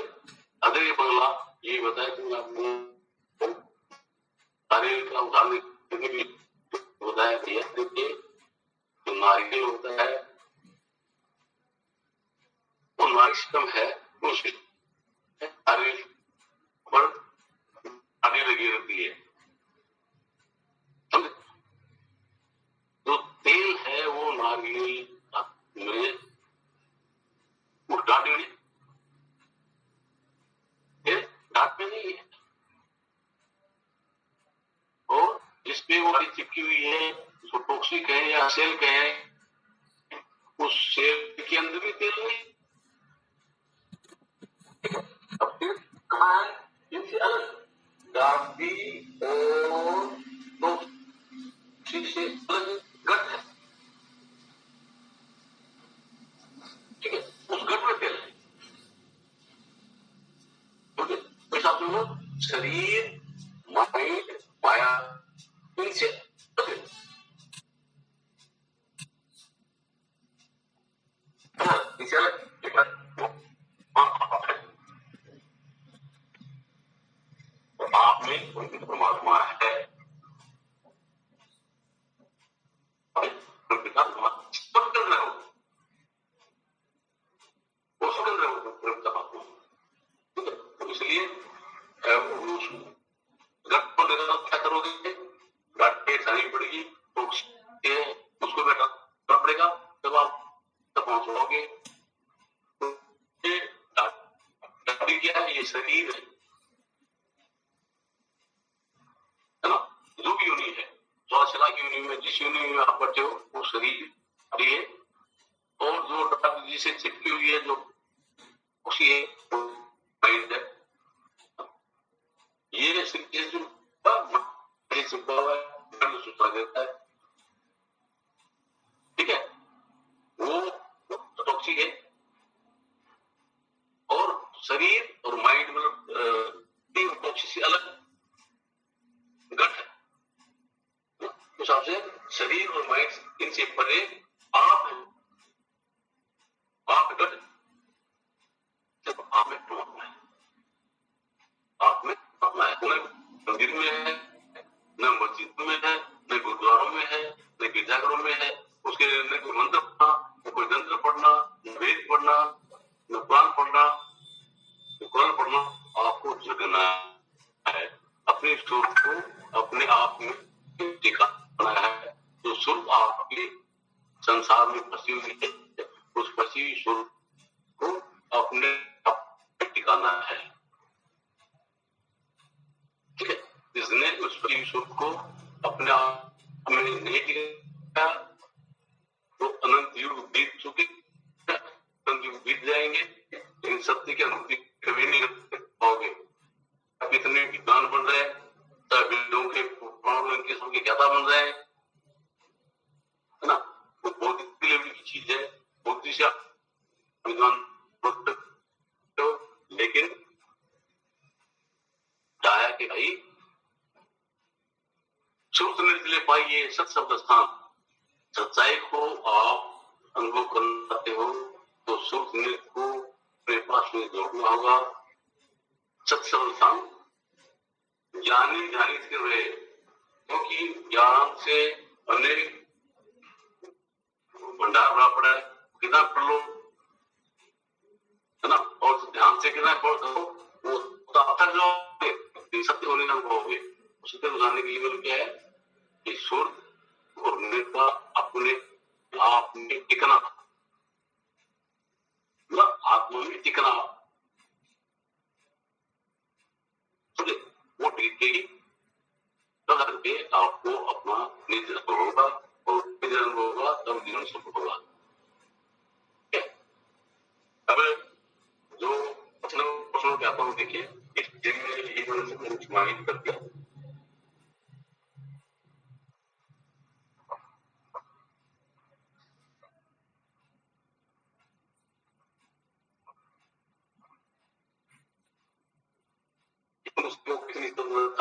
अगर ये बंगला ये बताया कि आपको सारे का उदाहरण भी बताया गया। देखिए जो नारियल होता है वो नारी सिस्टम है, वो नारियल पर आगे लगी रहती है। जो तेल है वो नारियल में उस डांट में नहीं है, और जिसपे वो हरी चिपकी हुई है उसको टॉक्सिक है या सेल कहे, उस सेल के अंदर भी तेल नहीं। अब फिर कहाँ है इनसे अलग गांधी और टॉक्सिक से अलग गट है, ठीक है, उस गट में तेल है। वो शरीर माइंड माया इनसे आप में परमात्मा है, इसलिए क्या करोगे, जानी पड़ेगी तो उसको बैठा पड़ेगा। जब आप पहुंचोगे तो क्या है, ये शरीर है ना, जो भी यूनि है, ज्वाला की यूनि में जिस यूनि में आप बैठे हो वो शरीर है, और जो डॉक्टर जी से चिपकी हुई है जो उसी है माइंड है। ये जो चिपका हुआ है सूचना देता है, ठीक है, वो टॉक्सिक है। और शरीर और माइंड मतलब टॉक्सिक से अलग गट है। उस हिसाब से शरीर और माइंड इनसे परे आप गट, जब आप में परमात्मा है, आप में परमात्मा है, न मंदिर में है, न मस्जिद में है, न गुरुद्वारों में है, न गिरजाघरों में है, उसके लिए न कोई मंत्र पढ़ना, न कोई तंत्र पढ़ना, न वेद पढ़ना, न कुरान पढ़ना। कुरान पढ़ना आपको जगना है, अपने सुर को अपने आप में टिकाना है। तो सुर आपकी संसार में फंसी हुई है, उस फंसी हुई सुर को अपने आप में टिकाना है, ठीक है। जिसने उस फंसी हुई सुर को अपने आप में नहीं टिकाया तो अनंत युग बीत चुके, अनंत युग बीत जाएंगे, लेकिन सत्य की अनुभूति कभी नहीं कर पाओगे। अब इतने विद्वान बन रहे हैं, वेदों के पुराणों के सबके ज्ञाता बन रहे हैं, है ना, वो बौद्धिक लेवल की चीज है, बुद्धि से विद्वान, लेकिन चाहे कि भाई सूत्र निर्दय पाइए सत शब्द स्थान, सच्चाई को आप अनुभव करना चाहते हो तो सूत्र निर्दय को अपने पास में जोड़ना होगा। सत शब्द स्थान ज्ञानी ज्ञानी से रहे, क्योंकि ज्ञान से अनेक भंडार भरा पड़ा है, कितना पढ़ लो, है ना, और ध्यान से कितना पढ़ दो वो तक जो सत्य होने का अनुभव होगे। सत्य बताने के लिए क्या है कि सूर्य और निर्भर आपने टिकना, आत्मा में टिकना, वो टिके करके आपको अपना निज होगा और निजन होगा, तब जीवन सफल होगा। अब जो प्रश्न कहता हूं, देखिए इस दिन में ये माइंड करके उसको कितनी जरूरत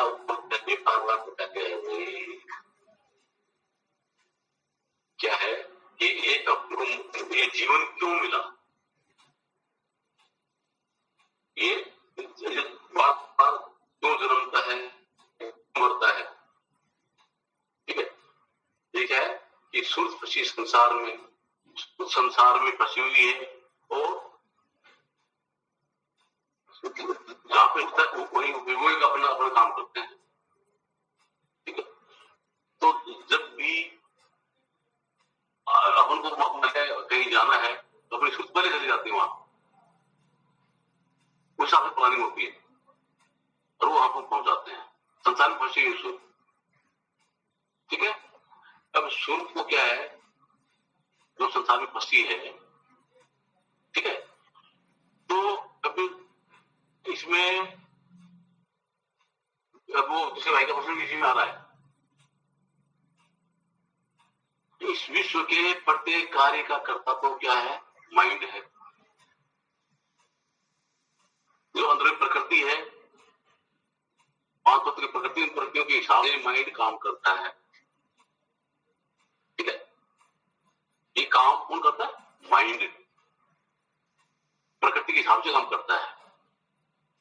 क्या है कि ये जीवन क्यों मिला, ये बार बार क्यों जन्मता है, मरता है। ठीक है, ठीक है कि सूर्य फंसी संसार में फंसी हुई है, और जहां पे वही वही अपना काम करते हैं। ठीक है, तो जब भी अपन को कहीं जाना है तो अपनी सूर्य पहले चली जाती है, वहां उस हिसाब से प्लानिंग होती है और वो वहां पर पहुंच जाते हैं। संसार में फंसी हुई सूर्य। ठीक है, अब सूर्य को क्या है, जो संसार में फंसी है, ठीक है, तो अब इसमें अब वो दूसरे भाई का प्रश्न इसी में आ रहा है, इस विश्व के प्रत्येक कार्य का कर्ता तो क्या है, माइंड है। जो अंदर प्रकृति है, पांच तत्व की प्रकृति, उन प्रकृतियों के हिसाब से माइंड काम करता है। ठीक है, ये काम कौन करता है, माइंड प्रकृति के हिसाब से काम करता है।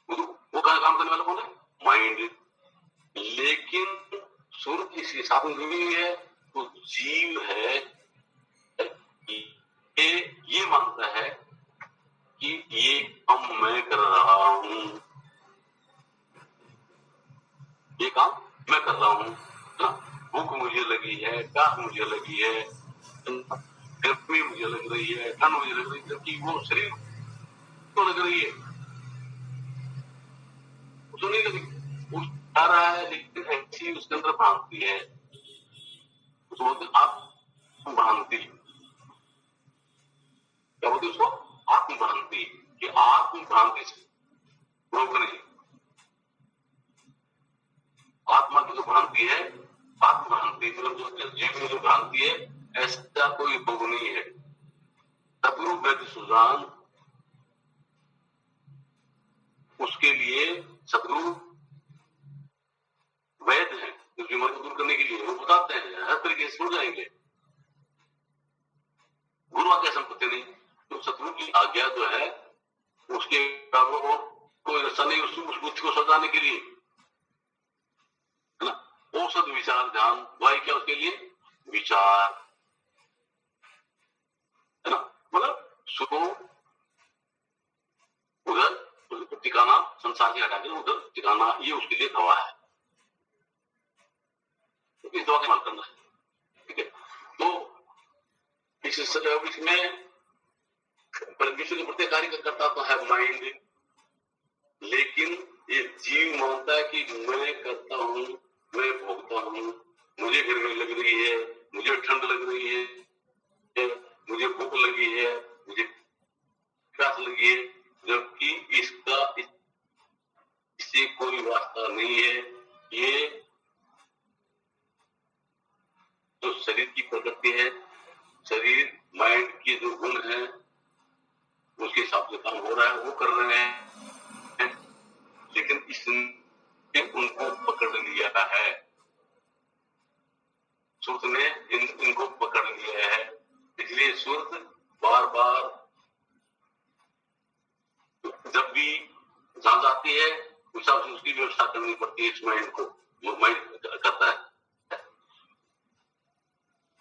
वो काम करने वाला कौन है, माइंड। लेकिन सूर्य इस हिसाब में हुई है, तो जीव है ये मानता है कि ये काम मैं कर रहा हूं, ये काम मैं कर रहा हूं। भूख मुझे लगी है, प्यास मुझे लगी है, गर्मी मुझे लग रही है, ठंड मुझे लग रही है, जबकि वो शरीर को लग रही है, उसको नहीं लगी, वो जा रहा है, लेकिन ऐसी उसके अंदर भ्रांति है, उसको बोलते आत्म भ्रांति। क्या बोलते उसको, आत्म भ्रांति। कि आत्म भ्रांति से रोक नहीं, आत्मा की जो भ्रांति है, आत्म भ्रांति मतलब जो जीव में जो भ्रांति है, ऐसा कोई रोग नहीं है। सदगुरु वैद्य सुजान, उसके लिए सदगुरु वैद्य है, उस बीमारी को दूर करने के लिए वो बताते हैं, हर तरीके से हो जाएंगे। गुरु आज्ञा संपत्ति नहीं, तो सदगुरु की आज्ञा जो है उसके कोई रास्ता नहीं उस बुद्धि को सजाने के लिए, है ना। औसत विचार ध्यान दवाई क्या उसके लिए, विचार, है ना, मतलब सुखो उधर टिकाना, संसार से हटाकर उधर टिकाना, ये उसके लिए दवा है। तो इस दवा का इस्तेमाल करना है। ठीक है, तो इसमें परमेश्वर के प्रत्येक कार्य का करता तो है माइंड, लेकिन ये जीव मानता है कि मैं करता हूं, मैं भोगता हूं, मुझे गर्मी लग रही है, मुझे ठंड लग रही है, मुझे भूख लगी है, मुझे प्यास लगी है, जबकि इससे कोई वास्ता नहीं है। ये जो शरीर की प्रकृति है, शरीर माइंड के जो गुण है उसके हिसाब से काम हो रहा है, वो कर रहे हैं, लेकिन इसने उनको पकड़ लिया है, सूरत ने इनको पकड़ लिया है। इसलिए सूरत बार बार जब भी जहां जाती है उस हिसाब से उसकी व्यवस्था करनी पड़ती है, इस माइंड को, जो माइंड करता है।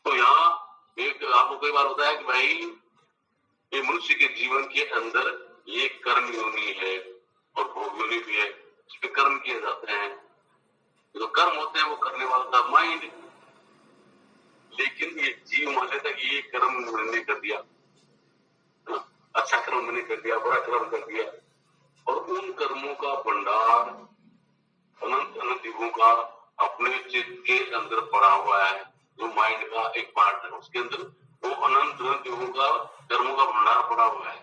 तो यहाँ एक आपको कई बार होता है कि भाई ये मनुष्य के जीवन के अंदर ये कर्म योनि है और भोग योनि भी है, इसमें कर्म किए जाते हैं। जो कर्म होते हैं वो करने वाला था माइंड, लेकिन ये जीव ये कर्म मैंने कर दिया, अच्छा कर्म मैंने कर दिया, बड़ा कर्म कर दिया, और उन कर्मों का भंडार अनंत अनंत युगों का अपने चित्त के अंदर पड़ा हुआ है, जो माइंड का एक पार्ट है, उसके अंदर वो अनंत अनंत युगों का कर्मों का भंडार पड़ा हुआ है,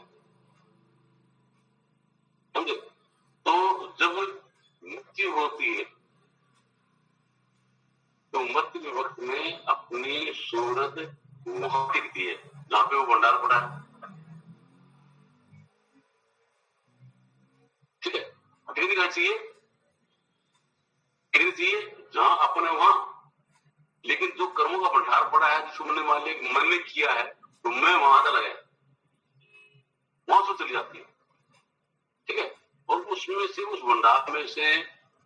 समझे। तो जब मृत्यु होती है तो मृत्यु के वक्त में अपनी सूरत वहां दिखती है जहां पे वो भंडार पड़ा है, ठीक है। दिखनी कहाँ चाहिए, दिखनी चाहिए जहां अपन है वहां, लेकिन जो कर्मों का भंडार पड़ा है, जिसको मन ने किया है, तो मैं वहां चला गया, वहां से चली जाती है, ठीक है। और उसमें से, उस भंडार में से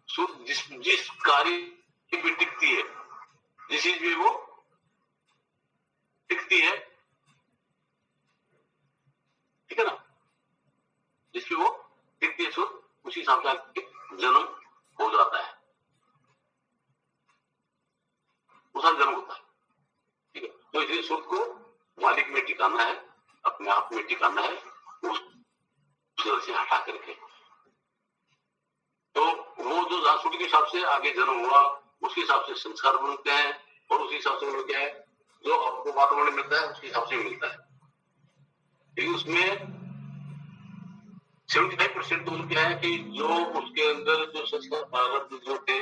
जिस कार्य भी टिकती है, जिस चीज भी वो टिकती है, ठीक है ना, जिसपे वो टिकती है सुर, उसी हिसाब से जन्म हो जाता है, उसका जन्म होता है, ठीक है। तो इसलिए सुर को मालिक में टिकाना है, अपने आप में टिकाना है, उस से हटा करके। तो वो जो सुर के हिसाब से आगे जन्म हुआ, उसके हिसाब से संस्कार बनते हैं, और उसी हिसाब से वो क्या है, जो आपको वातावरण मिलता है उसके हिसाब से मिलता है। लेकिन उसमें 75% तो क्या है कि जो उसके अंदर जो संस्कार प्रारब्ध जो थे,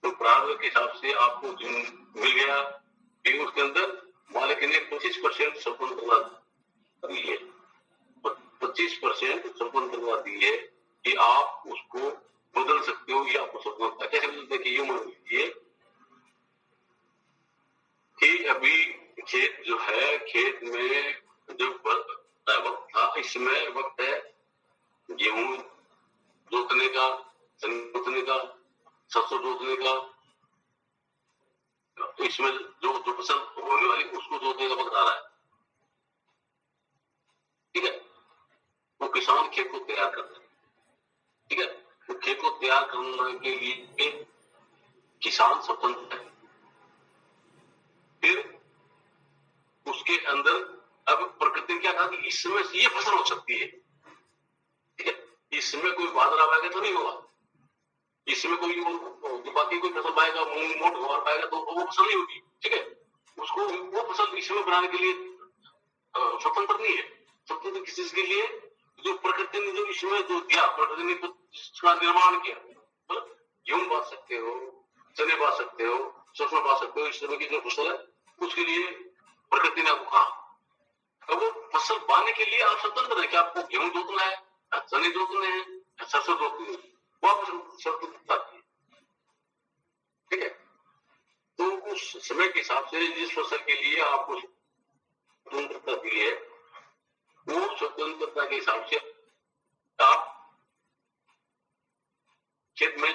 तो प्रारब्ध के हिसाब से आपको जो मिल गया, लेकिन उसके अंदर मालिक ने 25% स्वतंत्रता दी है, 25% स्वतंत्रता दी है कि आप उसको बदल सकते हो, या आपको स्वतंत्रता कैसे बदलते कि यूं मान लीजिए कि अभी खेत जो है, खेत में जो वक्त था, इसमें वक्त है गेहूं जोतने का, चने जोतने का, सरसों जोतने का, तो इसमें जो फसल होने वाली उसको जोतने का वक्त आ रहा है, ठीक है। वो किसान खेत को तैयार करता है, ठीक है। तो खेत को तैयार करने के लिए किसान स्वतंत्र है। फिर उसके अंदर अब प्रकृति ने क्या कहा कि इसमें ये फसल हो सकती है, ठीक है। इसमें कोई बादल आएगा तो नहीं होगा, इसमें कोई बाकी कोई फसल पाएगा, मूंग मोट गवार पाएगा, तो वो फसल नहीं होगी, ठीक है। उसको वो फसल इसमें बनाने के लिए स्वतंत्र नहीं है। स्वतंत्र किस चीज के लिए, जो प्रकृति ने जो इसमें जो दिया, प्रकृति ने तो इसका निर्माण किया, गेहूं बा सकते हो, चने बा सकते हो, सरसों बा सकते हो, इस तरह की जो फसल है उसके लिए प्रकृति ने आपको कहा। तो वो फसल बाने के लिए आप स्वतंत्र है कि आपको गेहूं जोतना है, चने जोतने हैं, सरसों जोतनी है, वो आप स्वतंत्रता है, ठीक है। तो उस समय के हिसाब से जिस फसल के लिए आपको स्वतंत्रता दी है, वो स्वतंत्रता के हिसाब से आप खेत में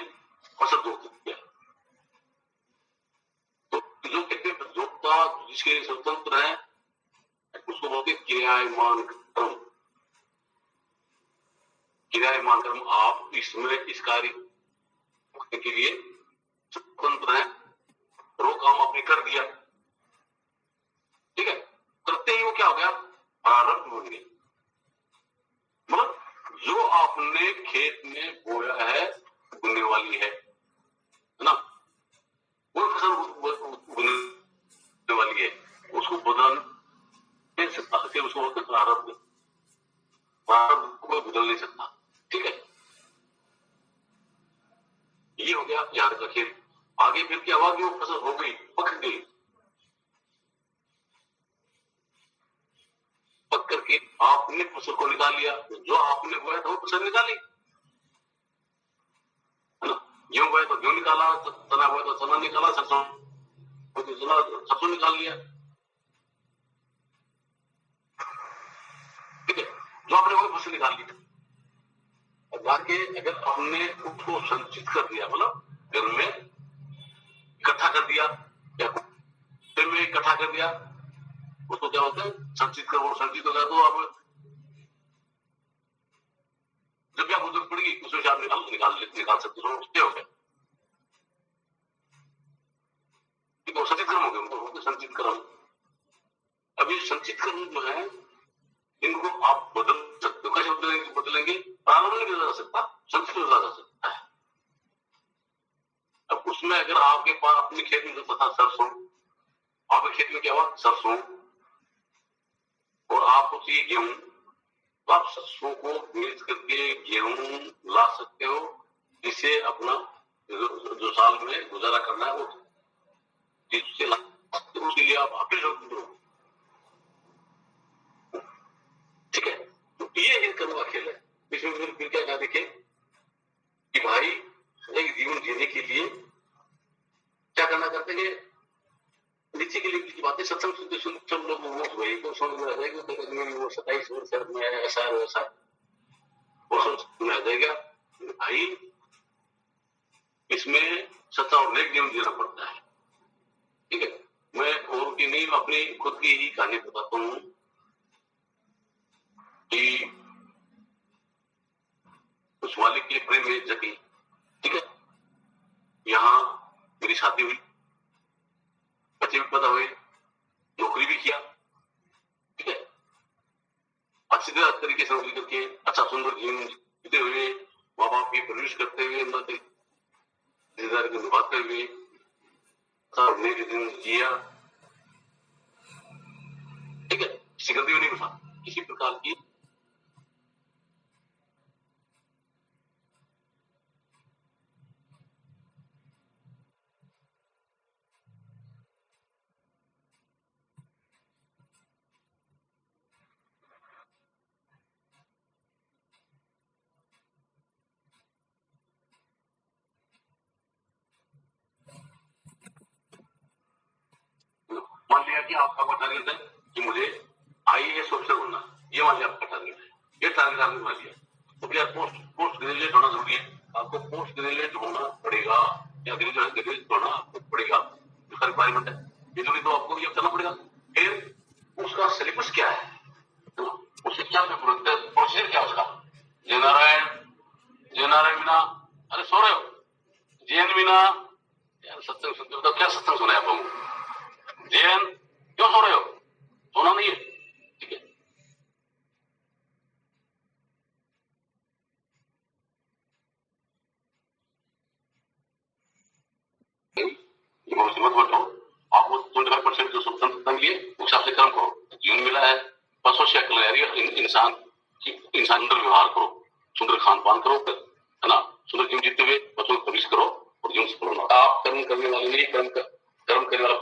फसल जोत सकते हैं। तो जो कहते हैं जोतता जिसके लिए स्वतंत्र है, उसको बोलते क्रियायमान कर्म। क्रियायमान कर्म आप इसमें इस कार्य के लिए स्वतंत्र है, वो काम आपने कर दिया, ठीक है। करते ही वो क्या हो गया, प्रारब्ध बन गया। मतलब जो आपने खेत में बोया है, उगने वाली है ना, वो फसल उगने वाली है, उसको बदल नहीं सकता, उसको बोलते प्रारब्ध। प्रारब्ध को बदल नहीं सकता, ठीक है। ये हो गया यहाँ का खेत। आगे फिर क्या हुआ कि वो फसल हो गई, पक गई, पक करके आपने फसल को निकाल लिया, जो आपने बोया था वो फसल निकाली, है ना। गेहूं बोया तो गेहूं निकाला, चना बोया तो चना निकाला, सरसों सरसों निकाल लिया, ठीक है। जो आपने वो फसल निकाल ली, जाके अगर हमने उसको संचित कर दिया, मतलब घर में इकट्ठा कर दिया, या फिर में इकट्ठा कर दिया, उसको क्या होता है संचित कर, वो संचित हो गया। तो अब जब भी आपको जरूरत पड़ेगी उसमें से आप निकाल सकते हो, क्या हो गया, ठीक है। संचित क्रम हो गया, संचित क्रम। प्रारंभ जो है इनको आप बदल सकते हो। कैसे बदलेंगे? प्रारंभ नहीं बदला जा सकता, संस्कृत बदला जा सकता है। अब उसमें अगर आपके पास अपने खेत में था सरसों, आपके खेत में क्या हुआ? सरसों, और आपको चाहिए गेहूं, तो आप सरसों को मिक्स करके गेहूं ला सकते हो, जिससे अपना जो साल में गुजारा करना है वो जिससे ला सकते हो, उसके लिए आप अपने दो। ठीक है, तो ये करुआ खेल है। इसमें फिर क्या कहा देखे कि भाई एक जीवन जीने के लिए क्या करना चाहते हैं? नीचे के लिए की बातें सत्संग सुनते सुनते सब लोग वही को समझ में आ जाएगा। वो 27 वर्ष में ऐसा है वैसा, वो समझ में आ जाएगा। भाई इसमें सच्चा और नेक जीवन जीना पड़ता है। ठीक है, मैं और की नहीं, अपनी खुद की ही कहानी बताता हूँ कि उस मालिक के प्रेम में जगी। ठीक है, यहाँ मेरी शादी हुई, बच्चे भी पैदा हुए, नौकरी भी किया। ठीक है, अच्छी तरीके से नौकरी करके अच्छा सुंदर जीवन जीते हुए, माँ बाप की परवरिश करते हुए, जिम्मेदारी को निभाते हुए अपने दिन जिया। ठीक है, किसी गलती भी नहीं उठा, किसी प्रकार की मान लिया कि आपका वो टारगेट है कि मुझे IAS ऑफिसर बनना, ये मान लिया आपका टारगेट है, ये टारगेट आपने मान लिया। तो क्या पोस्ट ग्रेजुएट होना जरूरी है? आपको पोस्ट ग्रेजुएट होना पड़ेगा, या ग्रेजुएट होना आपको पड़ेगा, उसका रिक्वायरमेंट है। ये तो आपको ये करना पड़ेगा। फिर उसका सिलेबस क्या है, उसे क्या प्रोसीजर क्या उसका? जय नारायण, जय नारायण मीना, अरे सो रहे हो? जैन मीना, यार सत्संग सुनते हो तो क्या सत्संग सुना है आपको? जैन क्यों सो रहे हो? सोना नहीं है। ठीक है, मत बैठो, आपको 25% जो स्वतंत्रता मिली है उस हिसाब से कर्म करो। जीवन मिला है, परसों से अकल आ रही है, इंसान सुंदर व्यवहार करो, सुंदर खान पान करो, है ना, सुंदर जीवन जीते हुए बच्चों को प्रवेश करो और जीवन सफल होना। आप कर्म करने वाले नहीं, कर्म करने वाला